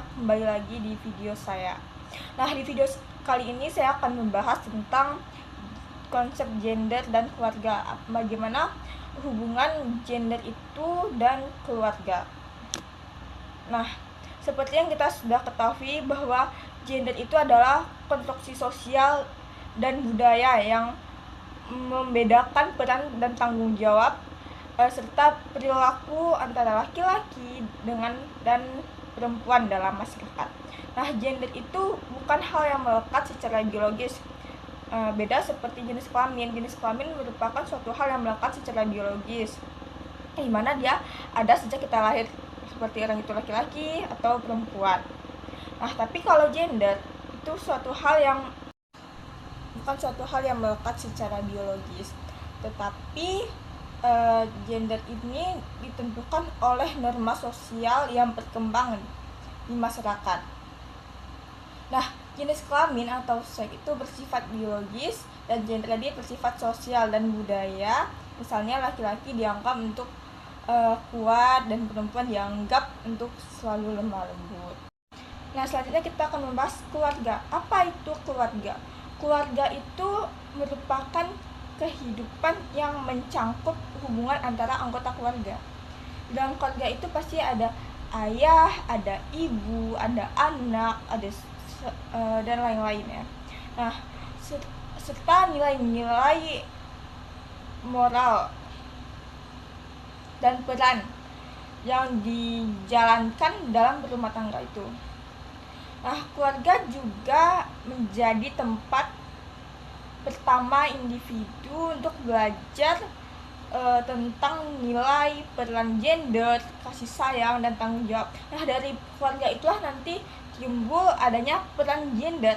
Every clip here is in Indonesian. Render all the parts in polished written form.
kembali lagi di video saya. Nah, di video kali ini saya akan membahas tentang konsep gender dan keluarga. Bagaimana hubungan gender itu dan keluarga. Nah, seperti yang kita sudah ketahui bahwa gender itu adalah konstruksi sosial dan budaya yang membedakan peran dan tanggung jawab serta perilaku antara laki-laki dan perempuan dalam masyarakat. Nah, gender itu bukan hal yang melekat secara biologis. Beda seperti jenis kelamin. Jenis kelamin merupakan suatu hal yang melekat secara biologis, di mana dia ada sejak kita lahir, seperti orang itu laki-laki atau perempuan. Nah, tapi kalau gender itu bukan suatu hal yang melekat secara biologis, tetapi gender ini ditentukan oleh norma sosial yang berkembang di masyarakat. Nah, jenis kelamin atau seks itu bersifat biologis dan gender tadi bersifat sosial dan budaya. Misalnya laki-laki dianggap untuk kuat dan perempuan dianggap untuk selalu lemah lembut. Nah, selanjutnya kita akan membahas keluarga. Apa itu keluarga? Keluarga itu merupakan kehidupan yang mencangkup hubungan antara anggota keluarga. Dalam keluarga itu pasti ada ayah, ada ibu, ada anak, ada dan lain-lain ya. Nah, serta nilai-nilai moral dan peran yang dijalankan dalam berumah tangga itu. Nah, keluarga juga menjadi tempat pertama individu untuk belajar tentang nilai, peran gender, kasih sayang, dan tanggung jawab. Nah, dari keluarga itulah nanti timbul adanya peran gender.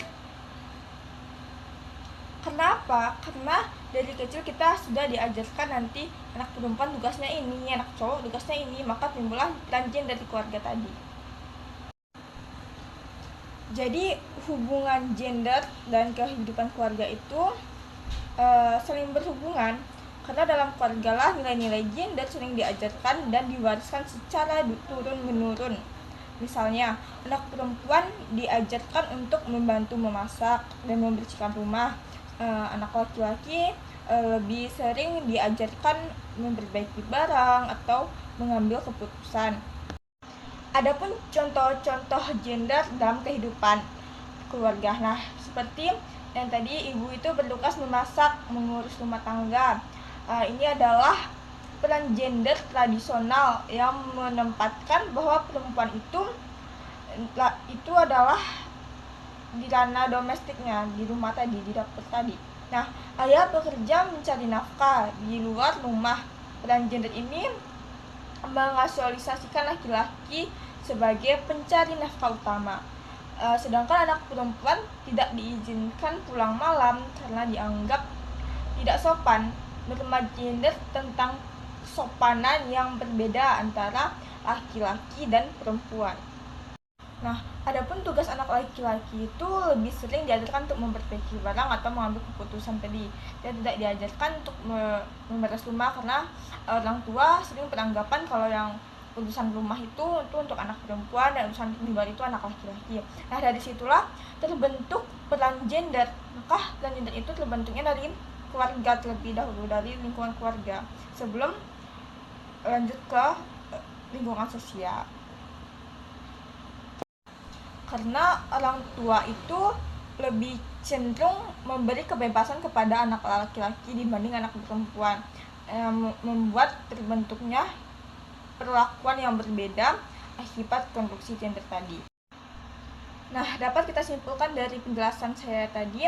Kenapa? Karena dari kecil kita sudah diajarkan nanti anak perempuan tugasnya ini, anak cowok tugasnya ini, maka timbullah peran gender di keluarga tadi. Jadi hubungan gender dan kehidupan keluarga itu sering berhubungan, karena dalam keluarga lah nilai-nilai gender sering diajarkan dan diwariskan secara turun-menurun. Misalnya, anak perempuan diajarkan untuk membantu memasak dan membersihkan rumah. Anak laki-laki lebih sering diajarkan memperbaiki barang atau mengambil keputusan. Adapun contoh-contoh gender dalam kehidupan keluarga. Nah, seperti yang tadi, ibu itu bertugas memasak, mengurus rumah tangga. Ini adalah peran gender tradisional yang menempatkan bahwa perempuan itu adalah di ranah domestiknya, di rumah tadi, di dapur tadi. Nah, ayah bekerja mencari nafkah di luar rumah. Peran gender ini mengasosiasikan laki-laki sebagai pencari nafkah utama, sedangkan anak perempuan tidak diizinkan pulang malam karena dianggap tidak sopan. Norma gender tentang kesopanan yang berbeda antara laki-laki dan perempuan. Nah, adapun tugas anak laki-laki itu lebih sering diajarkan untuk memperbaiki barang atau mengambil keputusan tadi. Dia tidak diajarkan untuk memberes rumah, karena orang tua sering beranggapan kalau yang urusan rumah itu untuk anak perempuan dan urusan di luar itu anak laki-laki. Nah, dari situlah terbentuk peran gender. Maka peran gender itu terbentuknya dari keluarga terlebih dahulu, dari lingkungan keluarga, sebelum lanjut ke lingkungan sosial. Karena orang tua itu lebih cenderung memberi kebebasan kepada anak laki-laki dibanding anak perempuan, membuat terbentuknya perlakuan yang berbeda akibat konstruksi gender tadi. Nah, dapat kita simpulkan dari penjelasan saya tadi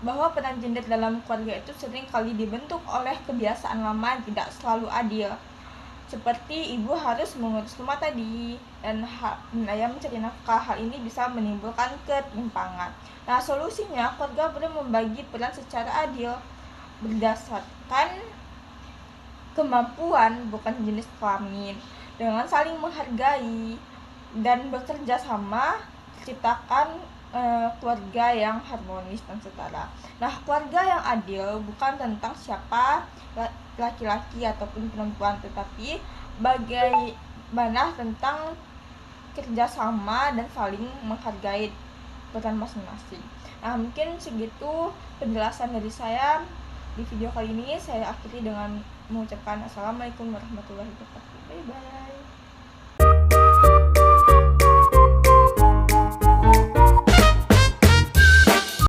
bahwa peran gender dalam keluarga itu sering kali dibentuk oleh kebiasaan lama yang tidak selalu adil. Seperti ibu harus mengurus rumah tadi dan ayah mencari nafkah. Hal ini bisa menimbulkan ketimpangan. Nah, solusinya keluarga perlu membagi peran secara adil berdasarkan kemampuan, bukan jenis kelamin, dengan saling menghargai dan bekerja sama menciptakan keluarga yang harmonis dan setara. Nah, keluarga yang adil bukan tentang siapa laki-laki ataupun perempuan, tetapi bagaimana tentang kerjasama dan saling menghargai peran masing-masing. Nah, mungkin segitu penjelasan dari saya di video kali ini. Saya akhiri dengan mengucapkan assalamualaikum warahmatullahi wabarakatuh. Bye bye.